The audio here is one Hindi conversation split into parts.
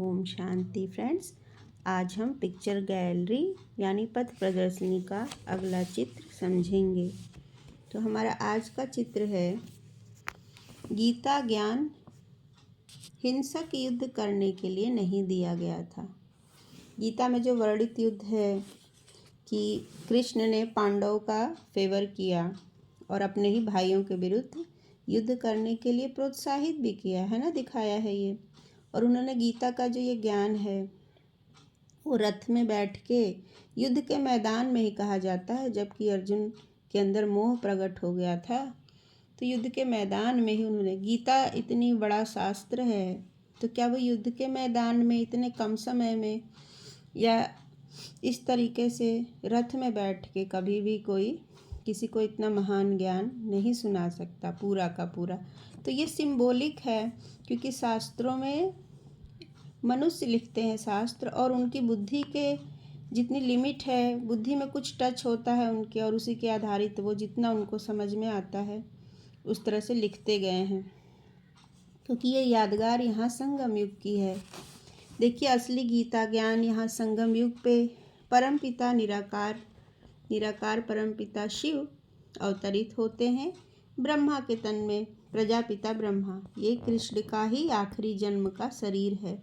ओम शांति फ्रेंड्स। आज हम पिक्चर गैलरी यानी पथ प्रदर्शनी का अगला चित्र समझेंगे। तो हमारा आज का चित्र है गीता ज्ञान हिंसक युद्ध करने के लिए नहीं दिया गया था। गीता में जो वर्णित युद्ध है कि कृष्ण ने पांडवों का फेवर किया और अपने ही भाइयों के विरुद्ध युद्ध करने के लिए प्रोत्साहित भी किया है ना, दिखाया है ये। और उन्होंने गीता का जो ये ज्ञान है वो रथ में बैठ के युद्ध के मैदान में ही कहा जाता है, जबकि अर्जुन के अंदर मोह प्रकट हो गया था। तो युद्ध के मैदान में ही उन्होंने, गीता इतनी बड़ा शास्त्र है तो क्या वो युद्ध के मैदान में इतने कम समय में या इस तरीके से रथ में बैठ के कभी भी कोई किसी को इतना महान ज्ञान नहीं सुना सकता पूरा का पूरा। तो ये सिंबॉलिक है, क्योंकि शास्त्रों में मनुष्य लिखते हैं शास्त्र, और उनकी बुद्धि के जितनी लिमिट है, बुद्धि में कुछ टच होता है उनके, और उसी के आधारित वो जितना उनको समझ में आता है उस तरह से लिखते गए हैं। क्योंकि ये यादगार यहाँ संगम युग की है। देखिए, असली गीता ज्ञान यहाँ संगम युग पे परमपिता निराकार परमपिता शिव अवतरित होते हैं ब्रह्मा के तन में। प्रजापिता ब्रह्मा, ये कृष्ण का ही आखिरी जन्म का शरीर है,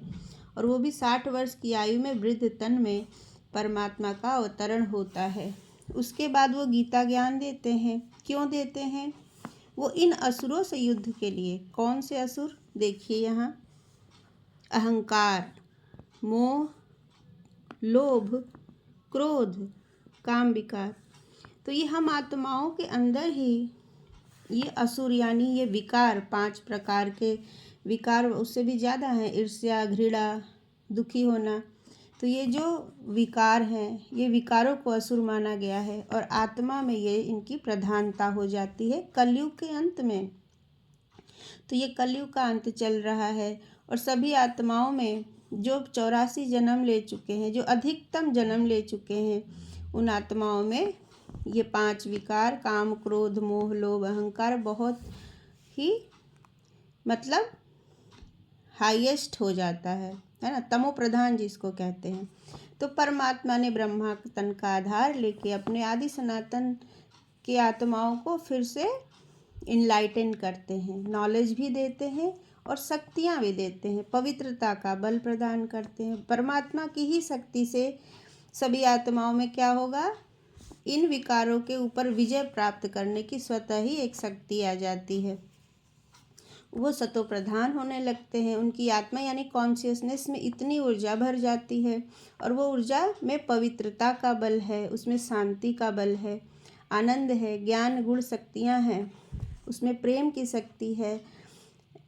और वो भी 60 वर्ष की आयु में वृद्ध तन में परमात्मा का अवतरण होता है। उसके बाद वो गीता ज्ञान देते हैं। क्यों देते हैं? वो इन असुरों से युद्ध के लिए। कौन से असुर? देखिए यहाँ, अहंकार, मोह, लोभ, क्रोध, काम विकार। तो ये हम आत्माओं के अंदर ही ये असुर यानी ये विकार, 5 प्रकार के विकार, उससे भी ज़्यादा हैं, ईर्ष्या, घृणा, दुखी होना। तो ये जो विकार हैं, ये विकारों को असुर माना गया है, और आत्मा में ये इनकी प्रधानता हो जाती है कलयुग के अंत में। तो ये कलयुग का अंत चल रहा है, और सभी आत्माओं में जो 84 जन्म ले चुके हैं, जो अधिकतम जन्म ले चुके हैं, उन आत्माओं में ये 5 विकार, काम, क्रोध, मोह, लोभ, अहंकार बहुत ही मतलब हाईएस्ट हो जाता है ना, तमो प्रधान जिसको कहते हैं। तो परमात्मा ने ब्रह्मा तन का आधार लेके अपने आदि सनातन के आत्माओं को फिर से इनलाइटन करते हैं, नॉलेज भी देते हैं और शक्तियाँ भी देते हैं, पवित्रता का बल प्रदान करते हैं। परमात्मा की ही शक्ति से सभी आत्माओं में क्या होगा? इन विकारों के ऊपर विजय प्राप्त करने की स्वतः ही एक शक्ति आ जाती है। वो सतो प्रधान होने लगते हैं। उनकी आत्मा यानी कॉन्शियसनेस में इतनी ऊर्जा भर जाती है, और वो ऊर्जा में पवित्रता का बल है, उसमें शांति का बल है, आनंद है, ज्ञान गुण शक्तियाँ हैं, उसमें प्रेम की शक्ति है,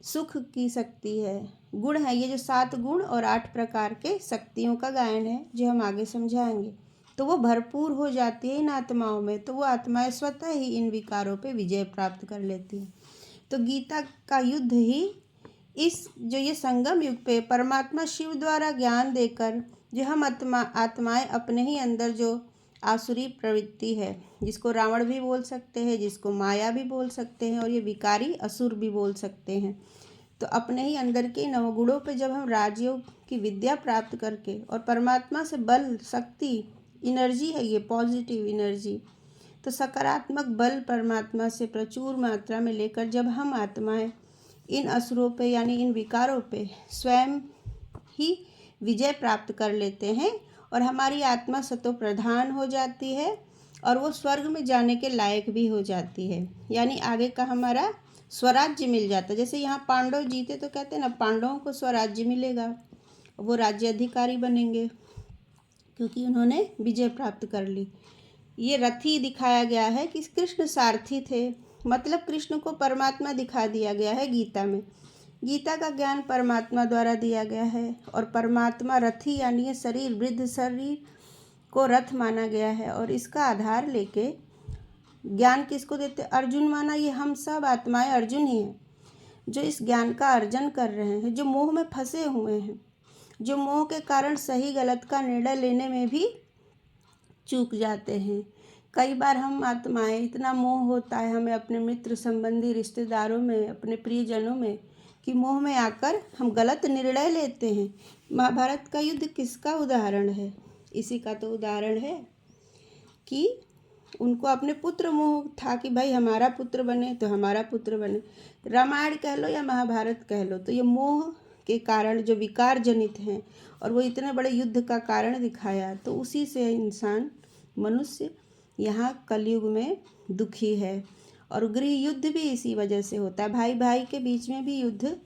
सुख की शक्ति है, गुण है। ये जो 7 गुण और 8 प्रकार के शक्तियों का गायन है जो हम आगे समझाएंगे, तो वो भरपूर हो जाती है इन आत्माओं में। तो वो आत्माएं स्वतः ही इन विकारों पे विजय प्राप्त कर लेती हैं। तो गीता का युद्ध ही इस जो ये संगम युग पे परमात्मा शिव द्वारा ज्ञान देकर जो हम आत्माएं अपने ही अंदर जो आसुरी प्रवृत्ति है, जिसको रावण भी बोल सकते हैं, जिसको माया भी बोल सकते हैं, और ये विकारी असुर भी बोल सकते हैं। तो अपने ही अंदर के नवगुणों पे जब हम राजयोग की विद्या प्राप्त करके और परमात्मा से बल, शक्ति, एनर्जी है ये पॉजिटिव एनर्जी, तो सकारात्मक बल परमात्मा से प्रचुर मात्रा में लेकर जब हम आत्माएं इन असुरों पे यानी इन विकारों पे स्वयं ही विजय प्राप्त कर लेते हैं, और हमारी आत्मा सतो प्रधान हो जाती है, और वो स्वर्ग में जाने के लायक भी हो जाती है, यानी आगे का हमारा स्वराज्य मिल जाता है। जैसे यहाँ पांडव जीते तो कहते हैं ना, पांडवों को स्वराज्य मिलेगा, वो राज्य अधिकारी बनेंगे क्योंकि उन्होंने विजय प्राप्त कर ली। ये रथी दिखाया गया है कि कृष्ण सारथी थे, मतलब कृष्ण को परमात्मा दिखा दिया गया है गीता में। गीता का ज्ञान परमात्मा द्वारा दिया गया है, और परमात्मा रथी यानी ये शरीर, वृद्ध शरीर को रथ माना गया है, और इसका आधार लेके ज्ञान किसको देते? अर्जुन माना। ये हम सब आत्माएं अर्जुन ही हैं जो इस ज्ञान का अर्जन कर रहे हैं, जो मोह में फंसे हुए हैं, जो मोह के कारण सही गलत का निर्णय लेने में भी चूक जाते हैं। कई बार हम आत्माएं, इतना मोह होता है हमें अपने मित्र संबंधी रिश्तेदारों में, अपने प्रियजनों में, कि मोह में आकर हम गलत निर्णय लेते हैं। महाभारत का युद्ध किसका उदाहरण है? इसी का तो उदाहरण है कि उनको अपने पुत्र मोह था कि भाई हमारा पुत्र बने तो हमारा पुत्र बने। रामायण कह लो या महाभारत कह लो, तो ये मोह के कारण जो विकार जनित हैं और वो इतने बड़े युद्ध का कारण दिखाया, तो उसी से इंसान मनुष्य यहाँ कलयुग में दुखी है। और गृह युद्ध भी इसी वजह से होता है, भाई भाई के बीच में भी युद्ध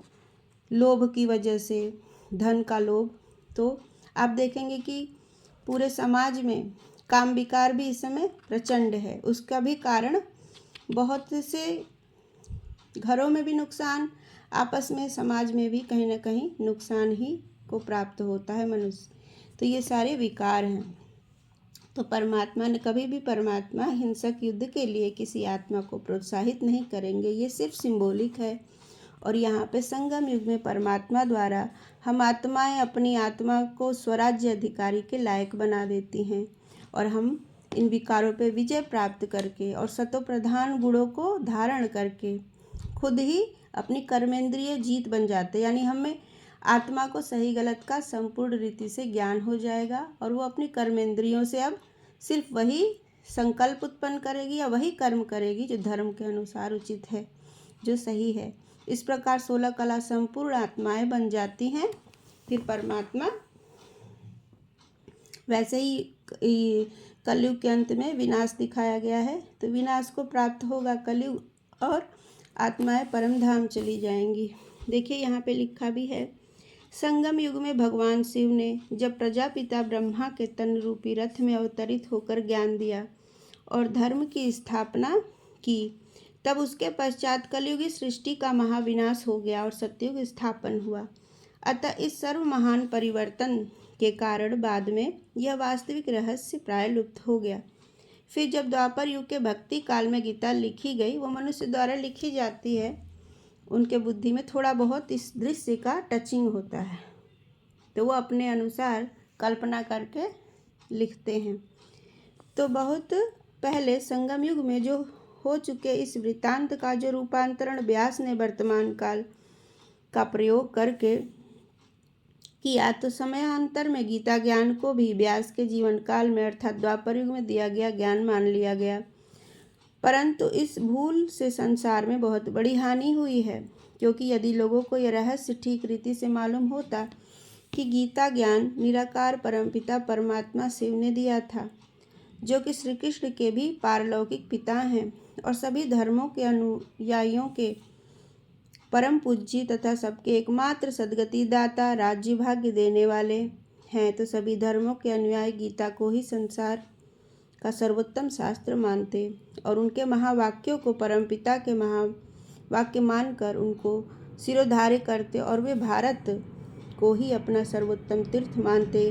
लोभ की वजह से, धन का लोभ। तो आप देखेंगे कि पूरे समाज में काम विकार भी इस समय प्रचंड है। उसका भी कारण बहुत से घरों में भी नुकसान, आपस में समाज में भी कहीं ना कहीं नुकसान ही को प्राप्त होता है मनुष्य। तो ये सारे विकार हैं। तो परमात्मा ने कभी भी परमात्मा हिंसक युद्ध के लिए किसी आत्मा को प्रोत्साहित नहीं करेंगे, ये सिर्फ सिंबॉलिक है। और यहाँ पे संगम युग में परमात्मा द्वारा हम आत्माएं अपनी आत्मा को स्वराज्य अधिकारी के लायक बना देती हैं और हम इन विकारों पे विजय प्राप्त करके और सतो प्रधान गुणों को धारण करके खुद ही अपनी कर्मेंद्रिय जीत बन जाते। यानी हमें आत्मा को सही गलत का संपूर्ण रीति से ज्ञान हो जाएगा और वो अपनी कर्मेंद्रियों से अब सिर्फ वही संकल्प उत्पन्न करेगी या वही कर्म करेगी जो धर्म के अनुसार उचित है, जो सही है। इस प्रकार 16 कला संपूर्ण आत्माएं बन जाती हैं। फिर परमात्मा वैसे ही कलयुग के अंत में विनाश दिखाया गया है, तो विनाश को प्राप्त होगा कलयुग और आत्माएं परम धाम चली जाएंगी। देखिए यहाँ पे लिखा भी है, संगम युग में भगवान शिव ने जब प्रजापिता ब्रह्मा के तन रूपी रथ में अवतरित होकर ज्ञान दिया और धर्म की स्थापना की, तब उसके पश्चात कलयुगी सृष्टि का महाविनाश हो गया और सतयुग स्थापन हुआ। अतः इस सर्व महान परिवर्तन के कारण बाद में यह वास्तविक रहस्य प्राय लुप्त हो गया। फिर जब द्वापर युग के भक्ति काल में गीता लिखी गई, वो मनुष्य द्वारा लिखी जाती है, उनके बुद्धि में थोड़ा बहुत इस दृश्य का टचिंग होता है, तो वो अपने अनुसार कल्पना करके लिखते हैं। तो बहुत पहले संगम युग में जो हो चुके इस वृत्तांत का जो रूपांतरण व्यास ने वर्तमान काल का प्रयोग करके किया, तो समयांतर में गीता ज्ञान को भी व्यास के जीवन काल में अर्थात द्वापर युग में दिया गया ज्ञान मान लिया गया। परंतु इस भूल से संसार में बहुत बड़ी हानि हुई है, क्योंकि यदि लोगों को यह रहस्य ठीक रीति से मालूम होता कि गीता ज्ञान निराकार परमपिता परमात्मा शिव ने दिया था, जो कि श्री कृष्ण के भी पारलौकिक पिता हैं और सभी धर्मों के अनुयायियों के परम पूज्य तथा सबके एकमात्र सद्गति दाता राज्य भाग्य देने वाले हैं, तो सभी धर्मों के अनुयायी गीता को ही संसार का सर्वोत्तम शास्त्र मानते और उनके महावाक्यों को परमपिता के महावाक्य मानकर उनको सिरोधार्य करते और वे भारत को ही अपना सर्वोत्तम तीर्थ मानते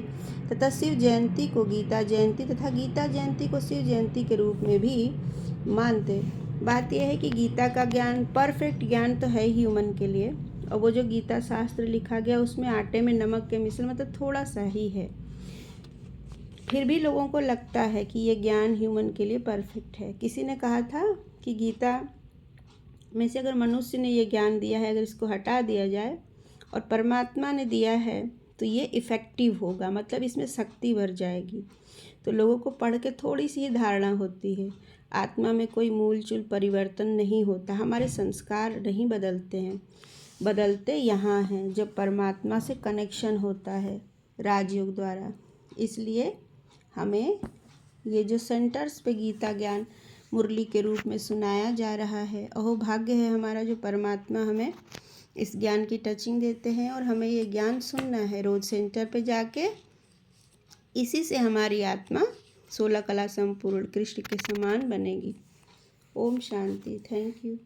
तथा शिव जयंती को गीता जयंती तथा गीता जयंती को शिव जयंती के रूप में भी मानते। बात यह है कि गीता का ज्ञान परफेक्ट ज्ञान तो है ह्यूमन के लिए, और वो जो गीता शास्त्र लिखा गया उसमें आटे में नमक के मिश्रण मतलब थोड़ा सा ही है। फिर भी लोगों को लगता है कि ये ज्ञान ह्यूमन के लिए परफेक्ट है। किसी ने कहा था कि गीता में से अगर मनुष्य ने ये ज्ञान दिया है, अगर इसको हटा दिया जाए और परमात्मा ने दिया है तो ये इफ़ेक्टिव होगा, मतलब इसमें शक्ति बढ़ जाएगी। तो लोगों को पढ़ के थोड़ी सी धारणा होती है, आत्मा में कोई मूलचूल परिवर्तन नहीं होता, हमारे संस्कार नहीं बदलते हैं, बदलते यहाँ हैं जब परमात्मा से कनेक्शन होता है राजयोग द्वारा। इसलिए हमें ये जो सेंटर्स पे गीता ज्ञान मुरली के रूप में सुनाया जा रहा है, अहो भाग्य है हमारा जो परमात्मा हमें इस ज्ञान की टचिंग देते हैं और हमें ये ज्ञान सुनना है रोज़ सेंटर पे जाके। इसी से हमारी आत्मा 16 कला संपूर्ण कृष्ण के समान बनेगी। ओम शांति। Thank you.